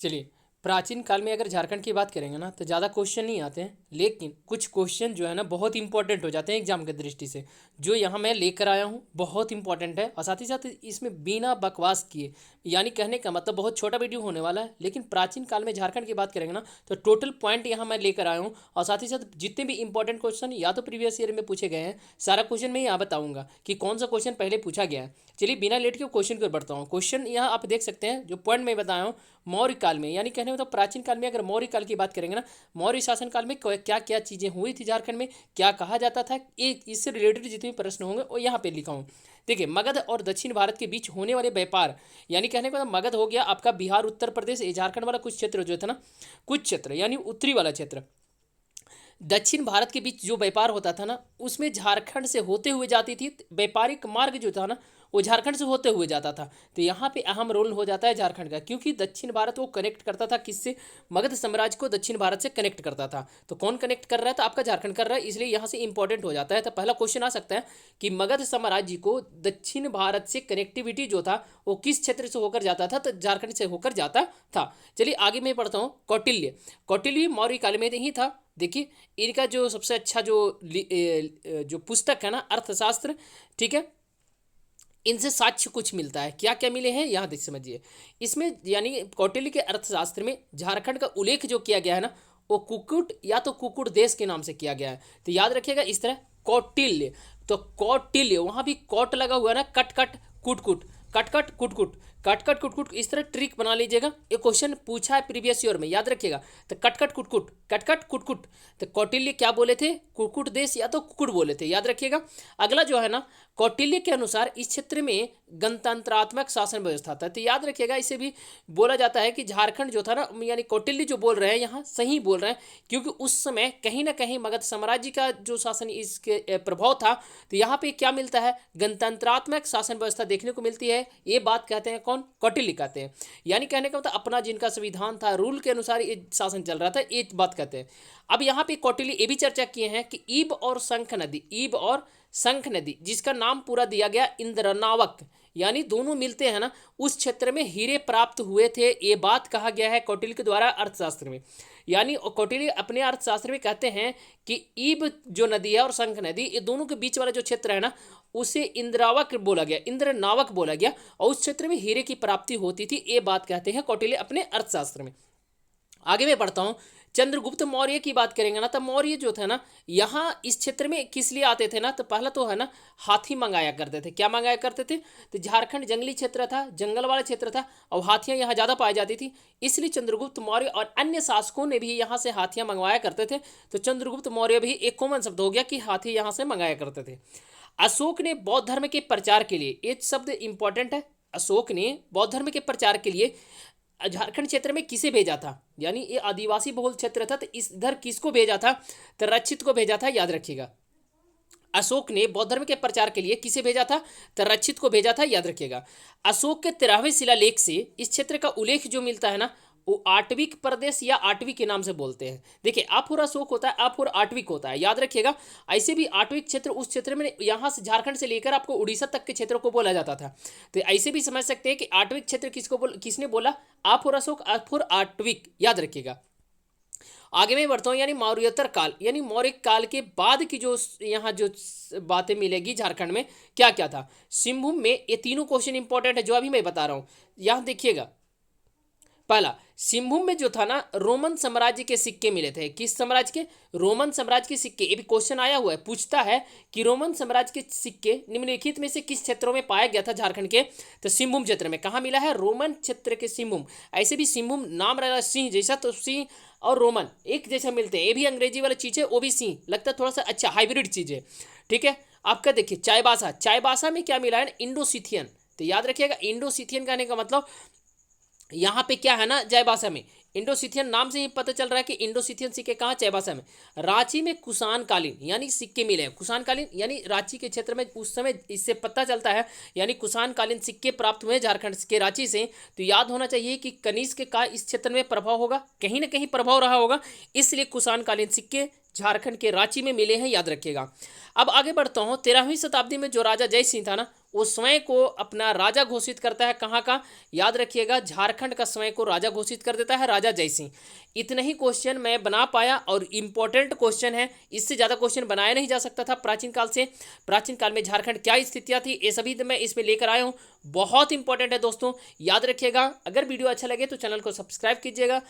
चलिए, प्राचीन काल में अगर झारखंड की बात करेंगे ना तो ज़्यादा क्वेश्चन नहीं आते हैं, लेकिन कुछ क्वेश्चन जो है ना बहुत इंपॉर्टेंट हो जाते हैं एग्जाम की दृष्टि से। जो यहाँ मैं लेकर आया हूँ बहुत इंपॉर्टेंट है, और साथ ही साथ इसमें बिना बकवास किए, यानी कहने का मतलब बहुत छोटा वीडियो होने वाला है, लेकिन प्राचीन काल में झारखंड की बात करेंगे ना तो टोटल पॉइंट यहाँ मैं लेकर आया हूँ। और साथ ही साथ जितने भी इंपॉर्टेंट क्वेश्चन या तो प्रीवियस ईयर में पूछे गए हैं, सारा क्वेश्चन मैं यहाँ बताऊंगा कि कौन सा क्वेश्चन पहले पूछा गया है। चलिए बिना लेट के क्वेश्चन की ओर बढ़ता हूँ। क्वेश्चन यहाँ आप देख सकते हैं, जो पॉइंट मैं बताया हूँ, मौर्य काल में, यानी कहने मतलब प्राचीन काल में अगर मौर्य काल की बात करेंगे ना, मौर्य शासन काल में क्या क्या चीज़ें हुई थी झारखंड में, क्या कहा जाता था, ये इससे रिलेटेड जितने भी प्रश्न होंगे वो यहाँ पे लिखा हूँ। देखिए, मगध और दक्षिण भारत के बीच होने वाले व्यापार, यानी कहने का मतलब मगध हो गया आपका बिहार उत्तर प्रदेश, ये झारखंड वाला कुछ क्षेत्र जो था ना, कुछ क्षेत्र यानी उत्तरी वाला क्षेत्र, दक्षिण भारत के बीच जो व्यापार होता था ना, उसमें झारखंड से होते हुए जाती थी। व्यापारिक मार्ग जो था ना, वो झारखंड से होते हुए जाता था। तो यहाँ पे अहम रोल हो जाता है झारखंड का, क्योंकि दक्षिण भारत वो कनेक्ट करता था किससे, मगध साम्राज्य को दक्षिण भारत से कनेक्ट करता था। तो कौन कनेक्ट कर रहा है, तो आपका झारखंड कर रहा है, इसलिए यहाँ से इंपॉर्टेंट हो जाता है। तो पहला क्वेश्चन आ सकता है कि मगध साम्राज्य को दक्षिण भारत से कनेक्टिविटी जो था वो किस क्षेत्र से होकर जाता था, तो झारखंड से होकर जाता था। चलिए आगे मैं पढ़ता हूँ। कौटिल्य, कौटिल्य मौर्य काल में ही था। देखिए, इनका जो सबसे अच्छा जो पुस्तक है ना, अर्थशास्त्र, ठीक है, इनसे साक्ष्य कुछ मिलता है। क्या क्या मिले हैं यहाँ देख समझिए। इसमें यानी कौटिल्य के अर्थशास्त्र में झारखंड का उल्लेख जो किया गया है ना, वो कुकुट या तो कुकुट देश के नाम से किया गया है। तो याद रखिएगा इस तरह, कौटिल्य, तो कौटिल्य, वहाँ भी कौट लगा हुआ है ना, कट कट कुट कुट, कट कट कुट कुट, कट कट कुट कुट, इस तरह ट्रिक बना लीजिएगा। ये क्वेश्चन पूछा है प्रीवियस ईयर में, याद रखिएगा। तो कट कट कुट कुट, कट कट कुट कुट, तो कौटिल्य क्या बोले थे, कुकुट देश या तो कुकुट बोले थे, याद रखिएगा। अगला जो है ना, कौटिल्य के अनुसार इस क्षेत्र में गणतंत्रात्मक शासन व्यवस्था था। तो याद रखिएगा, इसे भी बोला जाता है कि झारखंड जो था ना, यानी कौटिल्य जो बोल रहे हैं यहाँ सही बोल रहे हैं, क्योंकि उस समय कहीं ना कहीं मगध साम्राज्य का जो शासन इसके प्रभाव था। तो यहाँ पे क्या मिलता है, गणतंत्रात्मक शासन व्यवस्था देखने को मिलती है। ये बात कहते हैं कौन, कौटिल्य कहते हैं। यानी कहने का मतलब अपना जिनका संविधान था, रूल के अनुसार ये शासन चल रहा था, ये बात कहते हैं। अब यहाँ पे कौटिल्य ये भी चर्चा किए हैं कि ईब और शंख नदी, ईब और शंख नदी, जिसका नाम पूरा दिया गया इंद्रनावक, यानी दोनों मिलते हैं ना, उस क्षेत्र में हीरे प्राप्त हुए थे। ये बात कहा गया है कौटिल्य के द्वारा अर्थशास्त्र में। यानी कौटिल्य अपने अर्थशास्त्र में कहते हैं कि ईब जो नदी है और शंख नदी, ये दोनों के बीच वाला जो क्षेत्र है ना, उसे इंद्रावक बोला गया, इंद्रनावक बोला गया, और उस क्षेत्र में हीरे की प्राप्ति होती थी। ये बात कहते हैं कौटिल्य अपने अर्थशास्त्र में। आगे मैं पढ़ता हूँ। चंद्रगुप्त मौर्य की बात करेंगे ना, तो मौर्य जो थे ना, यहाँ इस क्षेत्र में किस लिए आते थे ना, तो पहला तो है ना, हाथी मंगाया करते थे। क्या मंगाया करते थे, तो झारखंड जंगली क्षेत्र था, जंगल वाला क्षेत्र था, और हाथियाँ यहाँ ज़्यादा पाई जाती थी, इसलिए चंद्रगुप्त मौर्य और अन्य शासकों ने भी यहाँ से हाथियाँ मंगवाया करते थे। तो चंद्रगुप्त मौर्य भी एक कॉमन शब्द हो गया कि हाथी यहाँ से मंगाया करते थे। अशोक ने बौद्ध धर्म के प्रचार के लिए, ये शब्द इंपॉर्टेंट है, अशोक ने बौद्ध धर्म के प्रचार के लिए झारखंड क्षेत्र में किसे भेजा था, यानी ये आदिवासी बहुल क्षेत्र था, तो इस इधर किसको भेजा था, तो रक्षित को भेजा था, याद रखिएगा। अशोक ने बौद्ध धर्म के प्रचार के लिए किसे भेजा था, तो रक्षित को भेजा था, याद रखिएगा। अशोक के 13वें शिलालेख से इस क्षेत्र का उल्लेख जो मिलता है ना, वो आटविक प्रदेश या आटविक के नाम से बोलते हैं। देखिए, आपुर अशोक होता है, आपुर आटविक होता है, याद रखिएगा। ऐसे भी आटविक क्षेत्र उस क्षेत्र में, यहाँ से झारखंड से लेकर आपको उड़ीसा तक के क्षेत्रों को बोला जाता था। तो ऐसे भी समझ सकते हैं कि आटविक क्षेत्र किसने बोला, आपुर अशोक, आपुर आटविक, याद रखिएगा। आगे मैं बढ़ता हूँ। यानी मौर्योत्तर काल, यानी मौर्य काल के बाद की जो यहाँ जो बातें मिलेगी झारखंड में, क्या क्या था, सिंहभूम में, ये तीनों क्वेश्चन इंपॉर्टेंट है जो अभी मैं बता रहा हूँ। यहाँ देखिएगा, पहला, सिंहभूम में जो था ना, रोमन साम्राज्य के सिक्के मिले थे। किस साम्राज्य के, रोमन साम्राज्य के सिक्के। ये भी क्वेश्चन आया हुआ है, पूछता है कि रोमन साम्राज्य के सिक्के निम्नलिखित में से किस क्षेत्रों में पाया गया था झारखंड के, तो सिंहभूम क्षेत्र में। कहाँ मिला है, रोमन क्षेत्र के सिंहभूम। ऐसे भी सिंहभूम नाम रहा सिंह जैसा, तो सिंह और रोमन एक जैसा मिलते हैं। ये भी अंग्रेजी वाला चीज़ है, वो भी सिंह लगता है, थोड़ा सा अच्छा हाइब्रिड चीज़ है, ठीक है। आपका देखिए चाईबासा, चाईबासा में क्या मिला है, इंडोसिथियन। तो याद रखिएगा, इंडोसिथियन कहने का मतलब यहाँ पे क्या है ना, चाईबासा में इंडोसिथियन, नाम से ही पता चल रहा है कि इंडोसिथियन सिक्के कहाँ, चाईबासा में। रांची में कुषाण कालीन यानी सिक्के मिले हैं, कुषाण कालीन यानी रांची के क्षेत्र में उस समय, इससे पता चलता है, यानी कुषाण कालीन सिक्के प्राप्त हुए झारखंड के रांची से। तो याद होना चाहिए कि कनिष्क का इस क्षेत्र में प्रभाव होगा, कहीं ना कहीं प्रभाव रहा होगा, इसलिए कुषाण कालीन सिक्के झारखंड के रांची में मिले हैं, याद रखिएगा। अब आगे बढ़ता हूँ। 13वीं शताब्दी में जो राजा जय सिंह था ना, वो स्वयं को अपना राजा घोषित करता है, कहाँ का, याद रखिएगा, झारखंड का स्वयं को राजा घोषित कर देता है राजा जय सिंह। इतने ही क्वेश्चन मैं बना पाया और इम्पोर्टेंट क्वेश्चन है, इससे ज़्यादा क्वेश्चन बनाया नहीं जा सकता था प्राचीन काल से। प्राचीन काल में झारखंड क्या स्थितियाँ थी, ये सभी मैं इसमें लेकर आया हूँ। बहुत इंपॉर्टेंट है दोस्तों, याद रखिएगा। अगर वीडियो अच्छा लगे तो चैनल को सब्सक्राइब कीजिएगा,